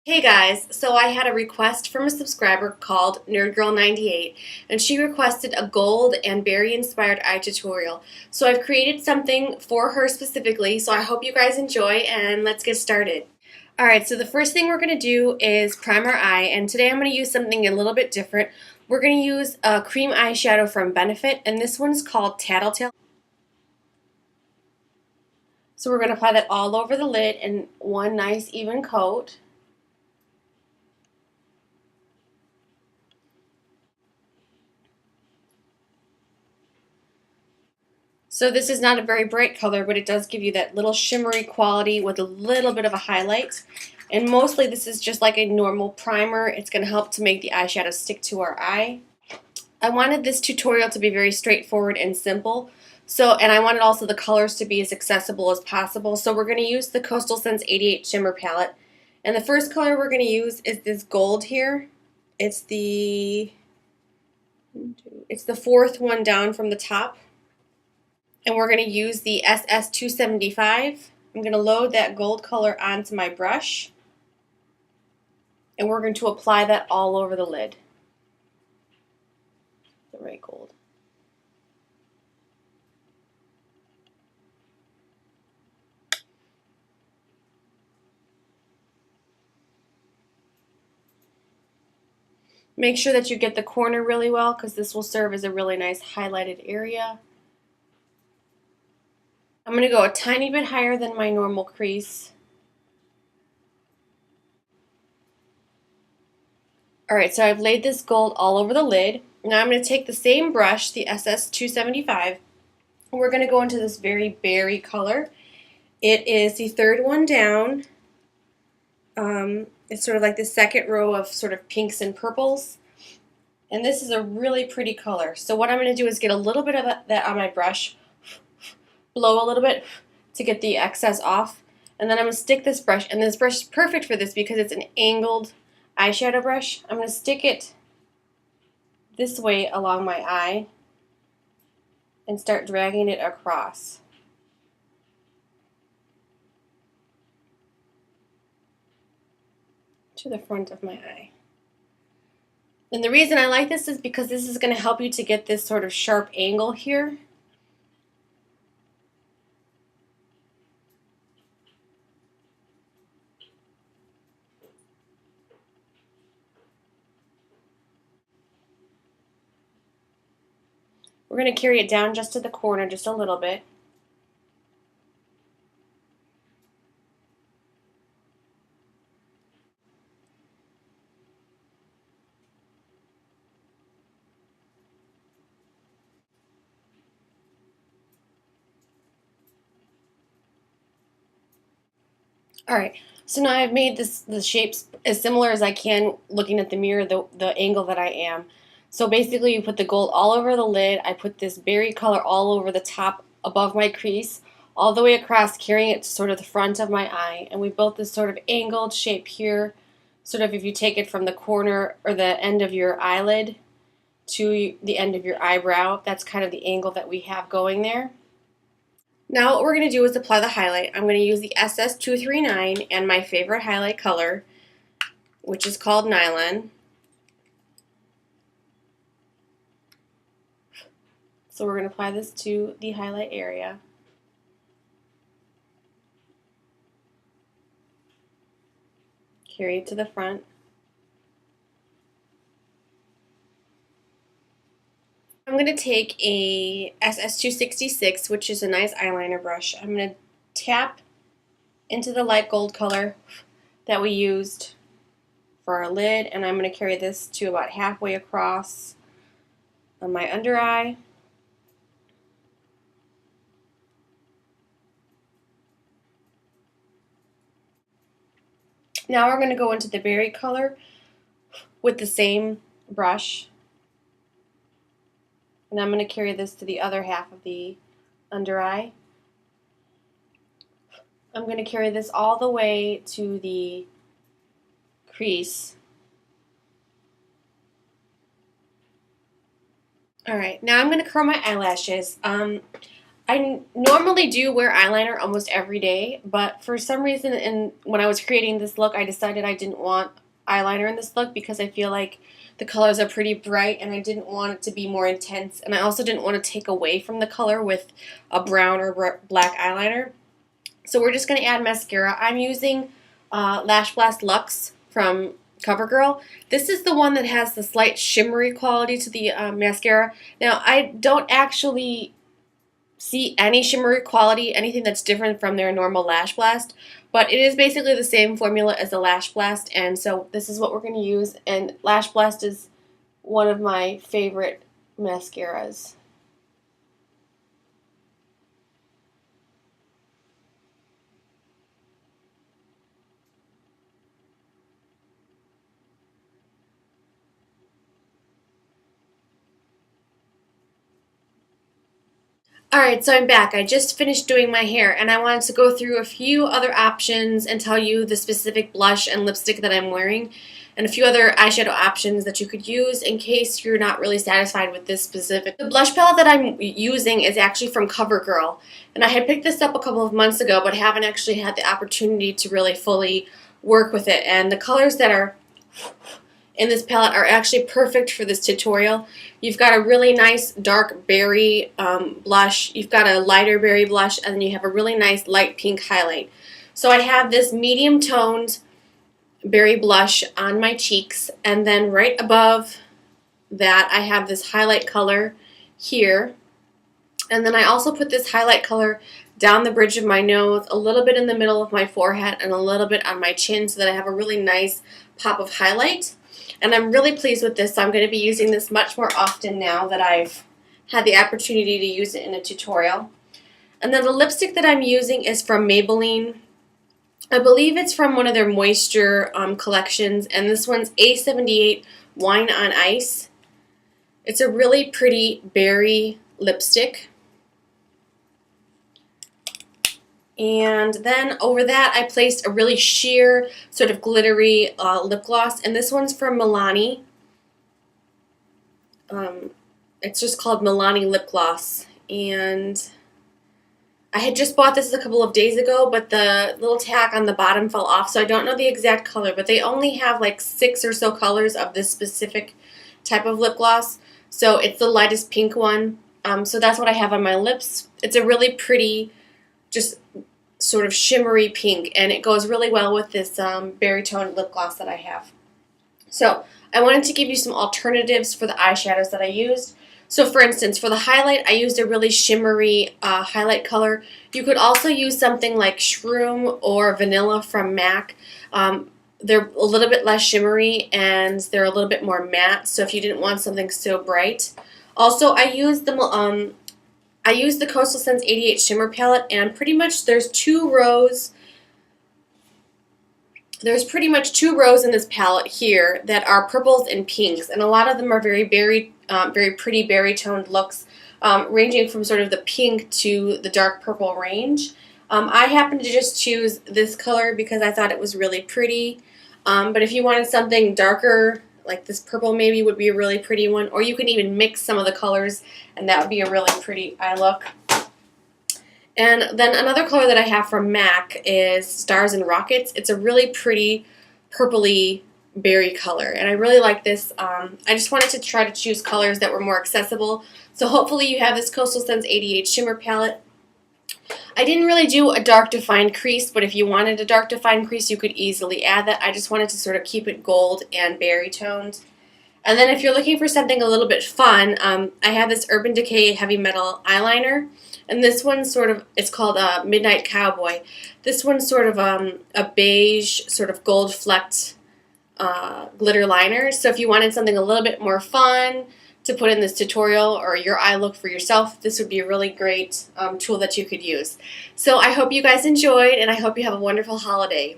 Hey guys, so I had a request from a subscriber called NerdGirl98 and she requested a gold and berry inspired eye tutorial. So I've created something for her specifically, so I hope you guys enjoy and let's get started. Alright, so the first thing we're going to do is prime our eye, and today I'm going to use something a little bit different. We're going to use a cream eyeshadow from Benefit, and this one's called Tattletale. So we're going to apply that all over the lid in one nice even coat. So this is not a very bright color, but it does give you that little shimmery quality with a little bit of a highlight. And mostly this is just like a normal primer. It's going to help to make the eyeshadow stick to our eye. I wanted this tutorial to be very straightforward and simple. And I wanted also the colors to be as accessible as possible. So we're going to use the Coastal Scents 88 Shimmer palette. And the first color we're going to use is this gold here. It's the fourth one down from the top. And we're going to use the SS275. I'm going to load that gold color onto my brush, and we're going to apply that all over the lid. The right gold. Make sure that you get the corner really well, because this will serve as a really nice highlighted area. I'm going to go a tiny bit higher than my normal crease. Alright, so I've laid this gold all over the lid. Now I'm going to take the same brush, the SS275, and we're going to go into this very berry color. It is the third one down. It's sort of like the second row of sort of pinks and purples. And this is a really pretty color. So what I'm going to do is get a little bit of that on my brush, blow a little bit to get the excess off, and then I'm going to stick this brush, and this brush is perfect for this because it's an angled eyeshadow brush. I'm going to stick it this way along my eye and start dragging it across. To the front of my eye. And the reason I like this is because this is going to help you to get this sort of sharp angle here. We're going to carry it down just to the corner just a little bit. Alright, so now I've made the shapes as similar as I can looking at the mirror, the angle that I am. So basically you put the gold all over the lid, I put this berry color all over the top above my crease, all the way across, carrying it to sort of the front of my eye, and we built this sort of angled shape here, sort of if you take it from the corner or the end of your eyelid to the end of your eyebrow, that's kind of the angle that we have going there. Now what we're going to do is apply the highlight. I'm going to use the SS239 and my favorite highlight color, which is called Nylon. So we're going to apply this to the highlight area. Carry it to the front. I'm going to take a SS266, which is a nice eyeliner brush. I'm going to tap into the light gold color that we used for our lid, and I'm going to carry this to about halfway across on my under eye. Now we're going to go into the berry color with the same brush. And I'm going to carry this to the other half of the under eye. I'm going to carry this all the way to the crease. Alright, now I'm going to curl my eyelashes. I normally do wear eyeliner almost every day, but for some reason, when I was creating this look, I decided I didn't want eyeliner in this look because I feel like the colors are pretty bright and I didn't want it to be more intense, and I also didn't want to take away from the color with a brown or black eyeliner. So we're just going to add mascara. I'm using Lash Blast Luxe from CoverGirl. This is the one that has the slight shimmery quality to the mascara. Now, I don't actually see any shimmery quality, anything that's different from their normal Lash Blast, but it is basically the same formula as the Lash Blast, and so this is what we're going to use, and Lash Blast is one of my favorite mascaras. Alright, so I'm back. I just finished doing my hair and I wanted to go through a few other options and tell you the specific blush and lipstick that I'm wearing and a few other eyeshadow options that you could use in case you're not really satisfied with this specific. The blush palette that I'm using is actually from CoverGirl, and I had picked this up a couple of months ago but haven't actually had the opportunity to really fully work with it, and the colors that are in this palette are actually perfect for this tutorial. You've got a really nice dark berry blush, you've got a lighter berry blush, and then you have a really nice light pink highlight. So I have this medium toned berry blush on my cheeks, and then right above that I have this highlight color here, and then I also put this highlight color down the bridge of my nose, a little bit in the middle of my forehead, and a little bit on my chin so that I have a really nice pop of highlight. And I'm really pleased with this, so I'm going to be using this much more often now that I've had the opportunity to use it in a tutorial. And then the lipstick that I'm using is from Maybelline. I believe it's from one of their moisture collections, and this one's A78 Wine on Ice. It's a really pretty berry lipstick. And then over that I placed a really sheer, sort of glittery lip gloss, and this one's from Milani. It's just called Milani Lip Gloss, and I had just bought this a couple of days ago, but the little tack on the bottom fell off, so I don't know the exact color, but they only have like 6 or so colors of this specific type of lip gloss, so it's the lightest pink one. So that's what I have on my lips. It's a really pretty, just sort of shimmery pink, and it goes really well with this berry toned lip gloss that I have. So I wanted to give you some alternatives for the eyeshadows that I used. So for instance, for the highlight, I used a really shimmery highlight color. You could also use something like Shroom or Vanilla from MAC. They're a little bit less shimmery and they're a little bit more matte, so if you didn't want something so bright. Also, I used the Coastal Scents 88 Shimmer palette, and pretty much there's two rows in this palette here that are purples and pinks, and a lot of them are very pretty berry toned looks, ranging from sort of the pink to the dark purple range. I happened to just choose this color because I thought it was really pretty, but if you wanted something darker, like this purple maybe would be a really pretty one, or you can even mix some of the colors and that would be a really pretty eye look. And then another color that I have from MAC is Stars and Rockets. It's a really pretty purpley berry color, and I really like this. I just wanted to try to choose colors that were more accessible, so hopefully you have this Coastal Scents 88 Shimmer palette. I didn't really do a dark defined crease, but if you wanted a dark defined crease, you could easily add that. I just wanted to sort of keep it gold and berry toned. And then if you're looking for something a little bit fun, I have this Urban Decay Heavy Metal eyeliner, and this one's sort of, it's called Midnight Cowboy. This one's sort of a beige, sort of gold flecked glitter liner. So if you wanted something a little bit more fun to put in this tutorial or your eye look for yourself, this would be a really great tool that you could use. So I hope you guys enjoyed, and I hope you have a wonderful holiday.